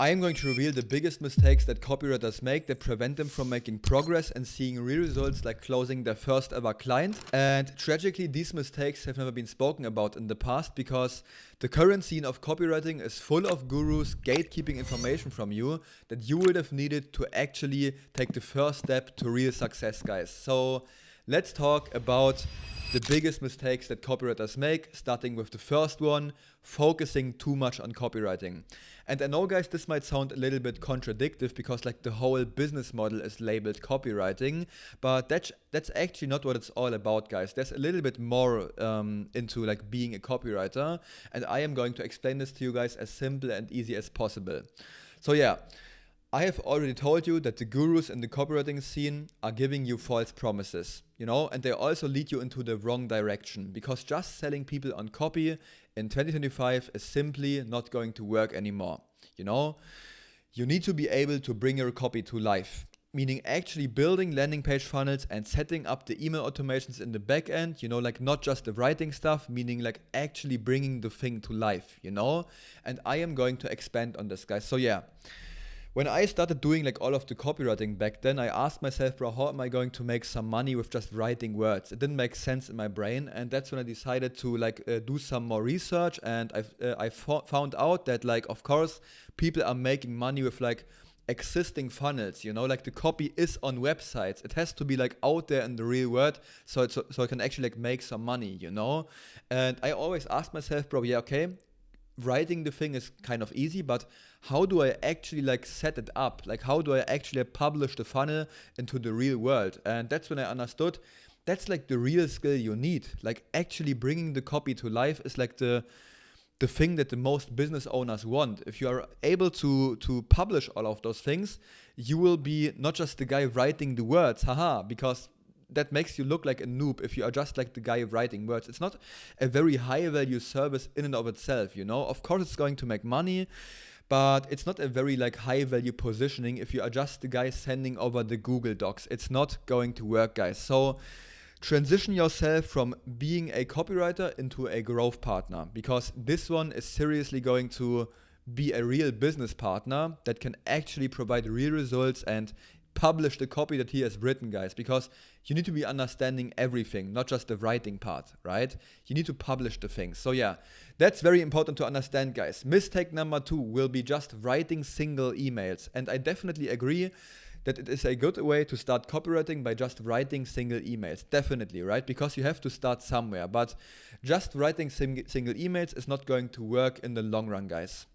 I am going to reveal the biggest mistakes that copywriters make that prevent them from making progress and seeing real results like closing their first ever client. And tragically, these mistakes have never been spoken about in the past because the current scene of copywriting is full of gurus gatekeeping information from you that you would have needed to actually take the first step to real success, guys. So let's talk about the biggest mistakes that copywriters make, starting with the first one, focusing too much on copywriting. And I know, guys, this might sound a little bit contradictory because like the whole business model is labeled copywriting, but that's actually not what it's all about, guys. There's a little bit more into like being a copywriter, and I am going to explain this to you guys as simple and easy as possible. So yeah, I have already told you that the gurus in the copywriting scene are giving you false promises, and they also lead you into the wrong direction because just selling people on copy in 2025 is simply not going to work anymore. You need to be able to bring your copy to life, meaning actually building landing page funnels and setting up the email automations in the back end, like not just the writing stuff, meaning like actually bringing the thing to life, and I am going to expand on this, guys. So yeah. When I started doing like all of the copywriting back then, I asked myself, bro, how am I going to make some money with just writing words? It didn't make sense in my brain, and that's when I decided to do some more research, and I found out that of course people are making money with existing funnels, like the copy is on websites. It has to be out there in the real world so I can actually make some money, And I always ask myself, bro, yeah, okay, writing the thing is kind of easy, but how do I actually set it up? How do I actually publish the funnel into the real world? And that's when I understood that's the real skill you need. Actually bringing the copy to life is the thing that the most business owners want. If you are able to publish all of those things, you will be not just the guy writing the words, because that makes you look like a noob if you are just the guy writing words. It's not a very high value service in and of itself, Of course it's going to make money, but it's not a very high value positioning if you are just the guy sending over the Google Docs. It's not going to work, guys. So transition yourself from being a copywriter into a growth partner, because this one is seriously going to be a real business partner that can actually provide real results and publish the copy that he has written, guys, because you need to be understanding everything, not just the writing part, right? You need to publish the things. So yeah, that's very important to understand, guys. Mistake number 2 will be just writing single emails. And I definitely agree that it is a good way to start copywriting by just writing single emails. Definitely, right? Because you have to start somewhere. But just writing single emails is not going to work in the long run, guys.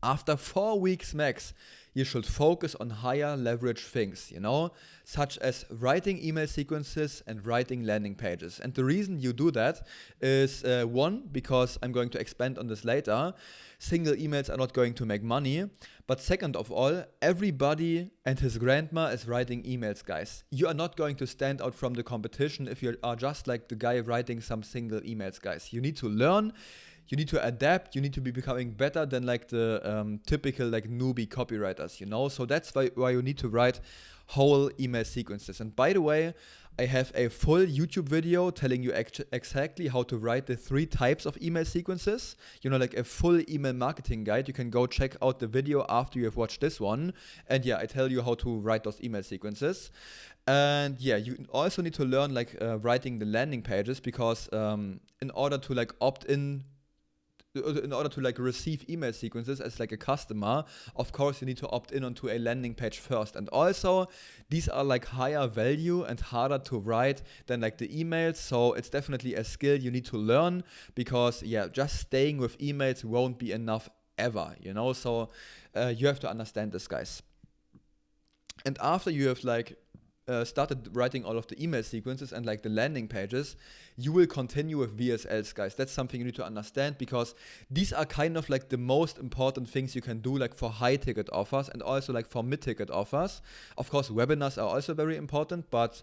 After 4 weeks max, you should focus on higher leverage things, such as writing email sequences and writing landing pages. And the reason you do that is one, because I'm going to expand on this later, single emails are not going to make money. But second of all, everybody and his grandma is writing emails, guys. You are not going to stand out from the competition if you are just like the guy writing some single emails, guys. You need to learn. You need to adapt, you need to be becoming better than the typical newbie copywriters, So that's why you need to write whole email sequences. And by the way, I have a full YouTube video telling you exactly how to write the 3 types of email sequences, a full email marketing guide. You can go check out the video after you have watched this one. And yeah, I tell you how to write those email sequences. And yeah, you also need to learn writing the landing pages, because in order to opt in receive email sequences as a customer, of course you need to opt in onto a landing page first. And also these are higher value and harder to write than the emails. So it's definitely a skill you need to learn, because yeah, just staying with emails won't be enough ever, So you have to understand this, guys. And after you have started writing all of the email sequences and the landing pages, you will continue with VSLs, guys. That's something you need to understand, because these are kind of the most important things you can do for high ticket offers and also for mid ticket offers. Of course, webinars are also very important, but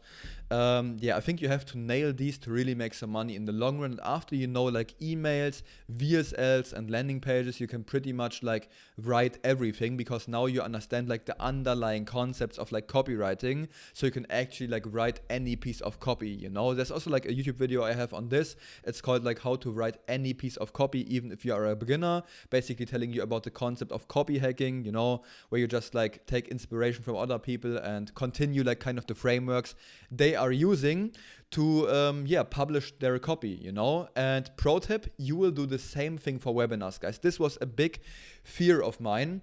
I think you have to nail these to really make some money in the long run. And after emails, VSLs and landing pages, you can pretty much write everything, because now you understand the underlying concepts of copywriting, so you can actually like write any piece of copy, you know. There's also like a YouTube video I have on this. It's called like how to write any piece of copy, even if you are a beginner, basically telling you about the concept of copy hacking, you know, where you just like take inspiration from other people and continue like kind of the frameworks they are using to publish their copy, you know. And pro tip, you will do the same thing for webinars, guys. This was a big fear of mine.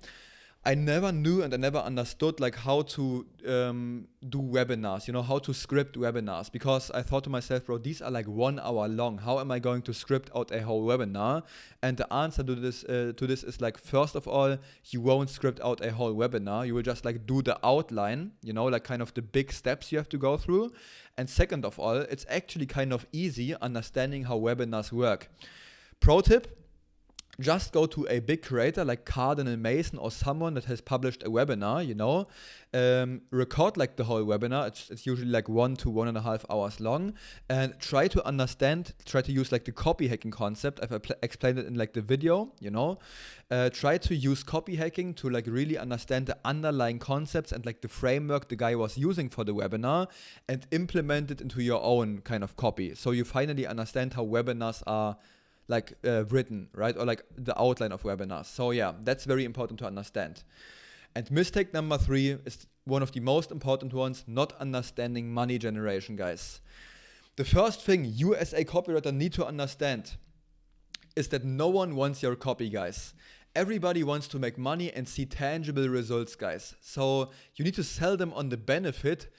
I never knew and I never understood like how to do webinars, you know, how to script webinars, because I thought to myself, bro, these are like 1 hour long. How am I going to script out a whole webinar? And the answer to this is like, first of all, you won't script out a whole webinar. You will just like do the outline, you know, like kind of the big steps you have to go through. And second of all, it's actually kind of easy understanding how webinars work. Pro tip, just go to a big creator like Cardinal Mason or someone that has published a webinar, you know, record like the whole webinar. It's usually like 1 to 1.5 hours long, and try to use like the copy hacking concept. I've explained it in like the video, you know. Try to use copy hacking to like really understand the underlying concepts and like the framework the guy was using for the webinar, and implement it into your own kind of copy. So you finally understand how webinars are like written, right? Or like the outline of webinars. So yeah, that's very important to understand. And mistake number 3 is one of the most important ones, not understanding money generation, guys. The first thing you as a copywriter need to understand is that no one wants your copy, guys. Everybody wants to make money and see tangible results, guys. So you need to sell them on the benefit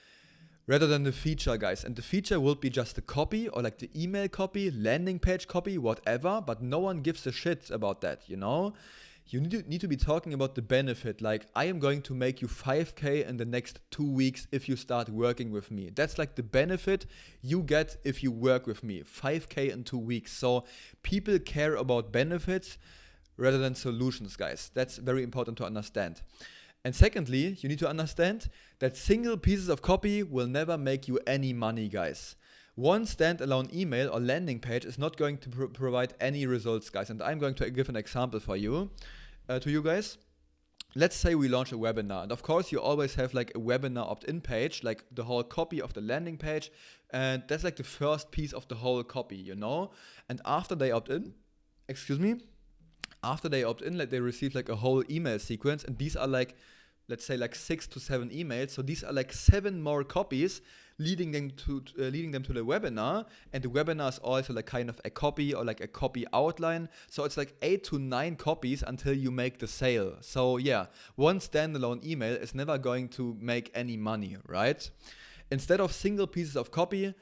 rather than the feature, guys. And the feature will be just the copy, or like the email copy, landing page copy, whatever, but no one gives a shit about that, you know? You need to be talking about the benefit, like, I am going to make you 5K in the next 2 weeks if you start working with me. That's like the benefit you get if you work with me, 5K in 2 weeks. So people care about benefits rather than solutions, guys. That's very important to understand. And secondly, you need to understand that single pieces of copy will never make you any money, guys. One standalone email or landing page is not going to provide any results, guys. And I'm going to give an example for you, to you guys. Let's say we launch a webinar. And of course, you always have like a webinar opt-in page, like the whole copy of the landing page. And that's like the first piece of the whole copy, you know. And after they opt in, like they receive like a whole email sequence. And these are like, let's say like 6 to 7 emails. So these are like 7 more copies leading them to the webinar. And the webinar is also like kind of a copy or like a copy outline. So it's like 8 to 9 copies until you make the sale. So yeah, one standalone email is never going to make any money, right? Instead of single pieces of copy,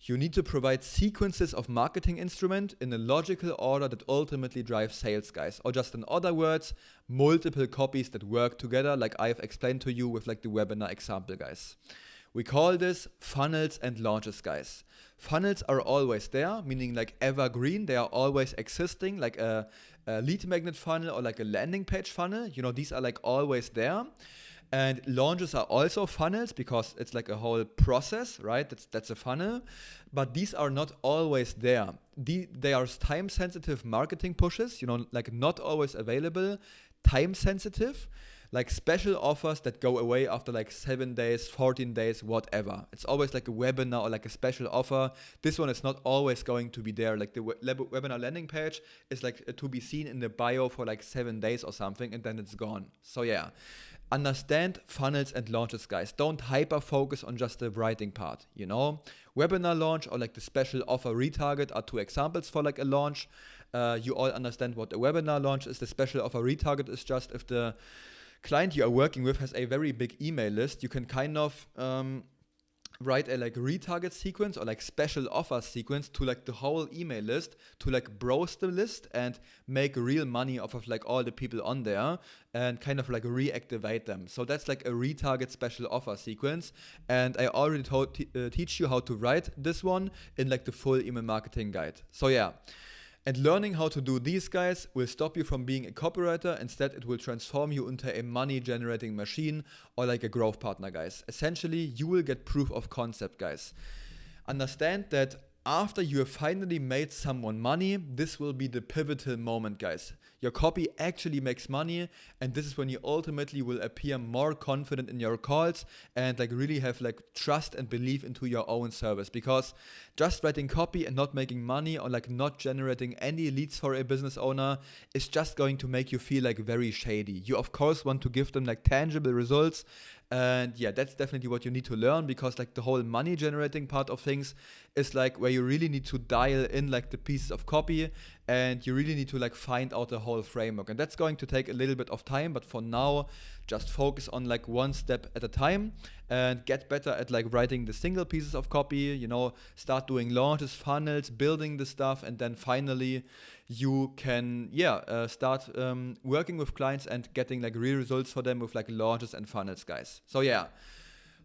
you need to provide sequences of marketing instrument in a logical order that ultimately drives sales, guys. Or just in other words, multiple copies that work together, like I've explained to you with like the webinar example, guys. We call this funnels and launches, guys. Funnels are always there, meaning like evergreen. They are always existing, like a lead magnet funnel or like a landing page funnel. You know, these are like always there. And launches are also funnels because it's like a whole process, right? That's a funnel. But these are not always there. They are time-sensitive marketing pushes, you know, like not always available, time-sensitive, like special offers that go away after like 7 days, 14 days, whatever. It's always like a webinar or like a special offer. This one is not always going to be there. Like the webinar landing page is like to be seen in the bio for like 7 days or something, and then it's gone. So yeah. Understand funnels and launches, guys. Don't hyper focus on just the writing part, you know. Webinar launch or like the special offer retarget are 2 examples for like a launch. You all understand what a webinar launch is. The special offer retarget is just if the client you are working with has a very big email list, you can kind of write a like retarget sequence or like special offer sequence to like the whole email list to like browse the list and make real money off of like all the people on there and kind of like reactivate them. So that's like a retarget special offer sequence, and I already teach you how to write this one in like the full email marketing guide. So yeah. And learning how to do these, guys, will stop you from being a copywriter. Instead, it will transform you into a money-generating machine or like a growth partner, guys. Essentially, you will get proof of concept, guys. Understand that after you have finally made someone money, this will be the pivotal moment, guys. your copy actually makes money, and this is when you ultimately will appear more confident in your calls and like really have like trust and belief into your own service. Because just writing copy and not making money, or like not generating any leads for a business owner, is just going to make you feel like very shady. You of course want to give them like tangible results, and yeah, that's definitely what you need to learn, because like the whole money generating part of things is like where you really need to dial in like the pieces of copy, and you really need to like find out the whole framework, and that's going to take a little bit of time. But for now, just focus on like one step at a time and get better at like writing the single pieces of copy, you know, start doing launches, funnels, building the stuff, and then finally you can start working with clients and getting like real results for them with like launches and funnels, guys. So yeah,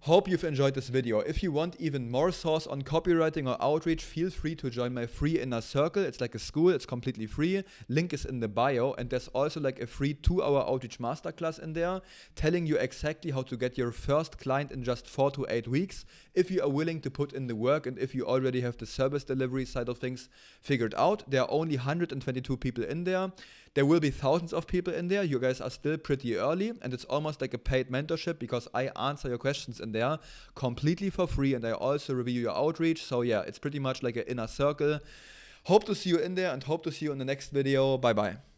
hope you've enjoyed this video. If you want even more source on copywriting or outreach, feel free to join my free inner circle. It's like a school, it's completely free. Link is in the bio, and there's also like a free 2-hour outreach masterclass in there telling you exactly how to get your first client in just 4 to 8 weeks if you are willing to put in the work, and if you already have the service delivery side of things figured out. There are only 122 people in there. There will be thousands of people in there. You guys are still pretty early, and it's almost like a paid mentorship because I answer your questions in there completely for free, and I also review your outreach. So yeah, it's pretty much like an inner circle. Hope to see you in there, and hope to see you in the next video. Bye bye.